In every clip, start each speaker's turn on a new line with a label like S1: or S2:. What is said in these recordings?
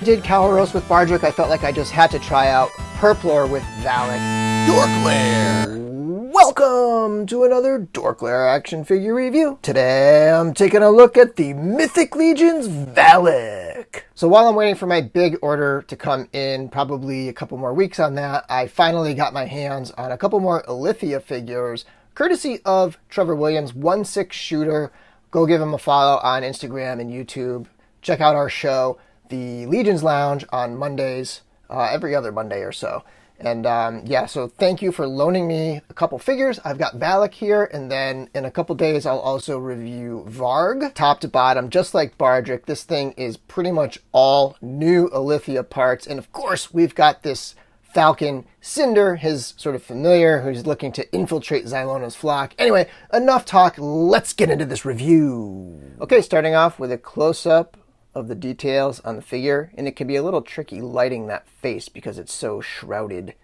S1: Did Calvaros with Bardrick, I felt like I just had to try out Purplore with Vallak.
S2: DorkLair!
S1: Welcome to another DorkLair action figure review. Today I'm taking a look at the Mythic Legions Vallak. So while I'm waiting for my big order to come in, probably a couple more weeks on that, I finally got my hands on a couple more Illythia figures, courtesy of Trevor Williams, 1/6 shooter. Go give him a follow on Instagram and YouTube. Check out our show, the Legions Lounge, on Mondays, every other Monday or so. And yeah, so thank you for loaning me a couple figures. I've got Vallak here, and then in a couple days I'll also review Varg, top to bottom, just like Bardrick. This thing is pretty much all new Illythia parts, and of course we've got this Falcon Cinder, his sort of familiar, who's looking to infiltrate Xylona's flock. Anyway, enough talk, let's get into this review. Okay, starting off with a close-up of the details on the figure, and it can be a little tricky lighting that face because it's so shrouded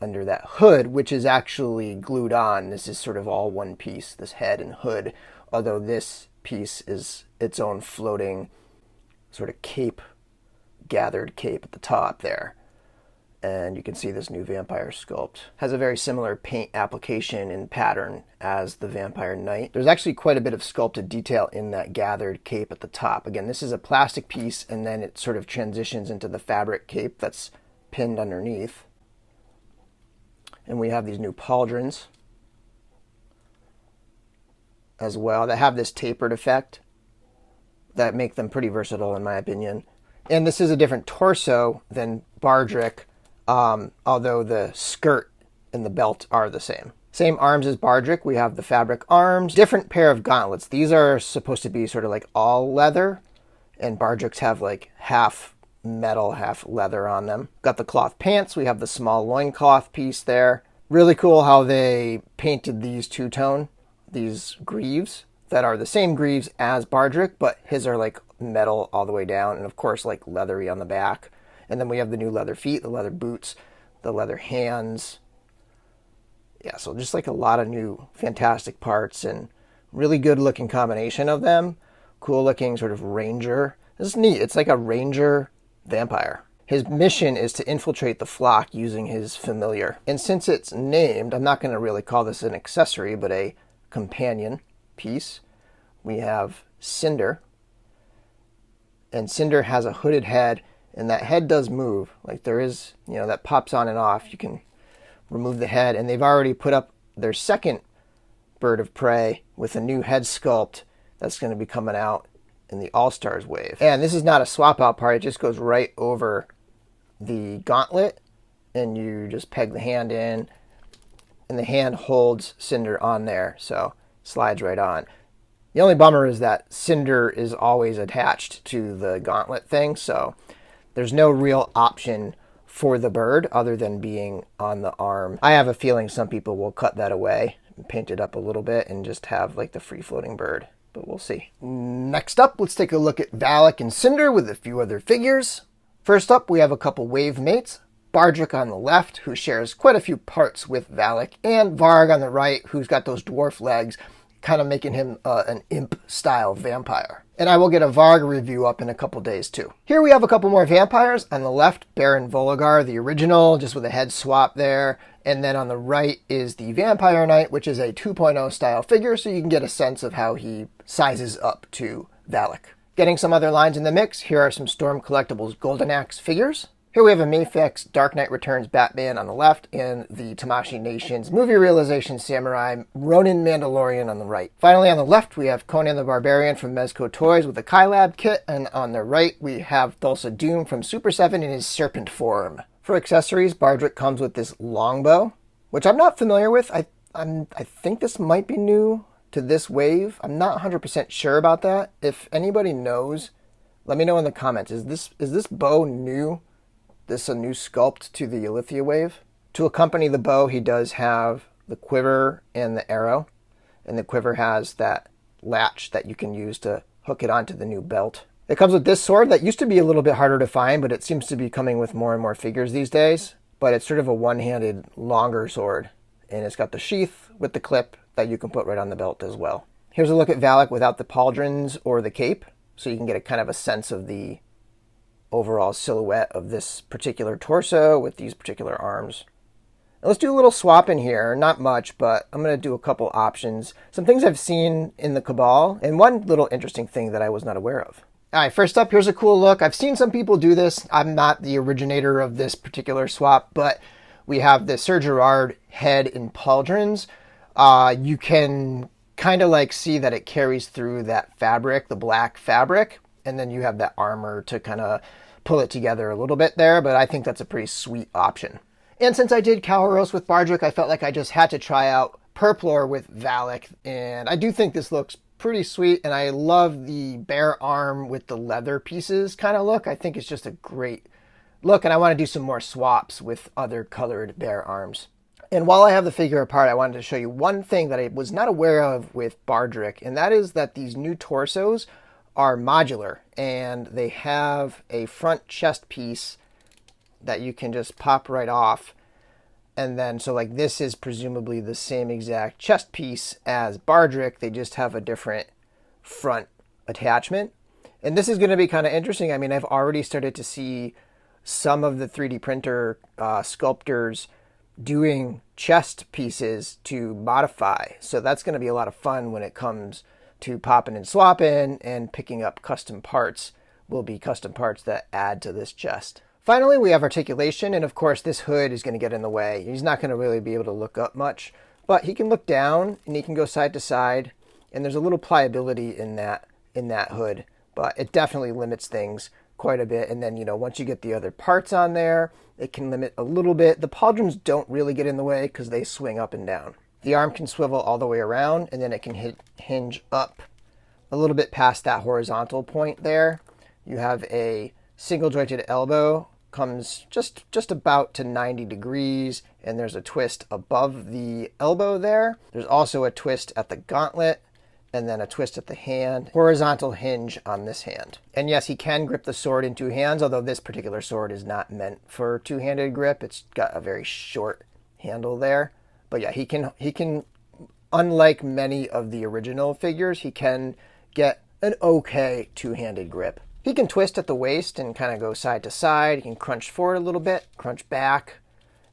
S1: under that hood, which is actually glued on. This is sort of all one piece, this head and hood, although this piece is its own floating sort of cape, gathered cape at the top there. And you can see this new vampire sculpt has a very similar paint application and pattern as the Vampire Knight. There's actually quite a bit of sculpted detail in that gathered cape at the top. Again, this is a plastic piece, and then it sort of transitions into the fabric cape that's pinned underneath. And we have these new pauldrons as well that have this tapered effect that make them pretty versatile in my opinion. And this is a different torso than Bardrick, although the skirt and the belt are the same. Same arms as Bardrick. We have the fabric arms. Different pair of gauntlets. These are supposed to be sort of like all leather, and Bardrick's have like half metal, half leather on them. Got the cloth pants. We have the small loincloth piece there. Really cool how they painted these two-tone, these greaves that are the same greaves as Bardrick, but his are like metal all the way down, and of course like leathery on the back. And then we have the new leather feet, the leather boots, the leather hands. Yeah, so just like a lot of new fantastic parts and really good looking combination of them. Cool looking sort of ranger. This is neat. It's like a ranger vampire. His mission is to infiltrate the flock using his familiar. And since it's named, I'm not going to really call this an accessory, but a companion piece. We have Cinder. And Cinder has a hooded head, and that head does move. Like there is, that pops on and off. You can remove the head, and they've already put up their second bird of prey with a new head sculpt that's going to be coming out in the All-Stars wave. And this is not a swap out part. It just goes right over the gauntlet, and you just peg the hand in, and the hand holds Cinder on there, so slides right on. The only bummer is that Cinder is always attached to the gauntlet thing, so there's no real option for the bird other than being on the arm. I have a feeling some people will cut that away and paint it up a little bit and just have like the free-floating bird, but we'll see. Next up, let's take a look at Vallak and Cinder with a few other figures. First up, we have a couple wave mates. Bardrick on the left, who shares quite a few parts with Vallak, and Varg on the right, who's got those dwarf legs, kind of making him an imp-style vampire. And I will get a Varg review up in a couple days too. Here we have a couple more vampires. On the left, Baron Voligar, the original, just with a head swap there. And then on the right is the Vampire Knight, which is a 2.0 style figure, so you can get a sense of how he sizes up to Vallak. Getting some other lines in the mix, here are some Storm Collectibles Golden Axe figures. Here we have a Mafex Dark Knight Returns Batman on the left, and the Tamashii Nations Movie Realization Samurai Ronin Mandalorian on the right. Finally, on the left, we have Conan the Barbarian from Mezco Toys with a Kylab kit, and on the right, we have Thulsa Doom from Super 7 in his serpent form. For accessories, Bardrick comes with this longbow, which I'm not familiar with. I think this might be new to this wave. I'm not 100% sure about that. If anybody knows, let me know in the comments. Is this bow new? This a new sculpt to the Illythia wave? To accompany the bow, he does have the quiver and the arrow. And the quiver has that latch that you can use to hook it onto the new belt. It comes with this sword that used to be a little bit harder to find, but it seems to be coming with more and more figures these days. But it's sort of a one-handed, longer sword. And it's got the sheath with the clip that you can put right on the belt as well. Here's a look at Vallak without the pauldrons or the cape, so you can get a kind of a sense of the overall silhouette of this particular torso with these particular arms. Now let's do a little swap in here. Not much, but I'm going to do a couple options. Some things I've seen in the Cabal, and one little interesting thing that I was not aware of. All right, first up, here's a cool look. I've seen some people do this. I'm not the originator of this particular swap, but we have the Sir Gerard head in pauldrons. You can kind of like see that it carries through that fabric, the black fabric, and then you have that armor to kind of pull it together a little bit there, but I think that's a pretty sweet option. And since I did Kalros with Bardric, I felt like I just had to try out Purplor with Vallak, and I do think this looks pretty sweet, and I love the bare arm with the leather pieces kind of look. I think it's just a great look, and I want to do some more swaps with other colored bare arms. And while I have the figure apart, I wanted to show you one thing that I was not aware of with Bardric, and that is that these new torsos are modular, and they have a front chest piece that you can just pop right off. And then, so like this is presumably the same exact chest piece as Bardric, they just have a different front attachment. And this is going to be kind of interesting. I mean, I've already started to see some of the 3D printer sculptors doing chest pieces to modify. So that's going to be a lot of fun when it comes to popping and swapping, and picking up custom parts will be custom parts that add to this chest. Finally, we have articulation, and of course this hood is going to get in the way. He's not going to really be able to look up much, but he can look down and he can go side to side, and there's a little pliability in that hood, but it definitely limits things quite a bit. And then, you know, once you get the other parts on there, it can limit a little bit. The pauldrons don't really get in the way because they swing up and down. The arm can swivel all the way around, and then it can hinge up a little bit past that horizontal point there. You have a single jointed elbow, comes just about to 90 degrees, and there's a twist above the elbow there. There's also a twist at the gauntlet, and then a twist at the hand. Horizontal hinge on this hand. And yes, he can grip the sword in two hands, although this particular sword is not meant for two-handed grip. It's got a very short handle there. But yeah, he can, unlike many of the original figures, he can get an okay two-handed grip. He can twist at the waist and kind of go side to side. He can crunch forward a little bit, crunch back,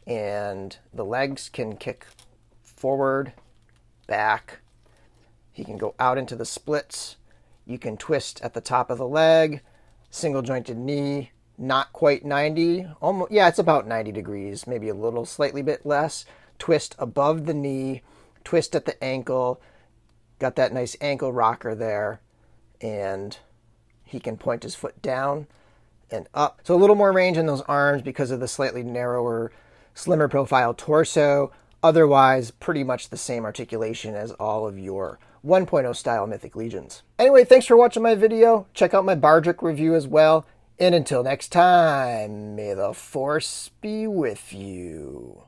S1: and the legs can kick forward, back. He can go out into the splits. You can twist at the top of the leg, single jointed knee, not quite 90. Almost, yeah, it's about 90 degrees, maybe a little slightly bit less. Twist above the knee, twist at the ankle. Got that nice ankle rocker there, and he can point his foot down and up. So a little more range in those arms because of the slightly narrower, slimmer profile torso. Otherwise, pretty much the same articulation as all of your 1.0 style Mythic Legions. Anyway, thanks for watching my video. Check out my Bardric review as well. And until next time, may the Force be with you.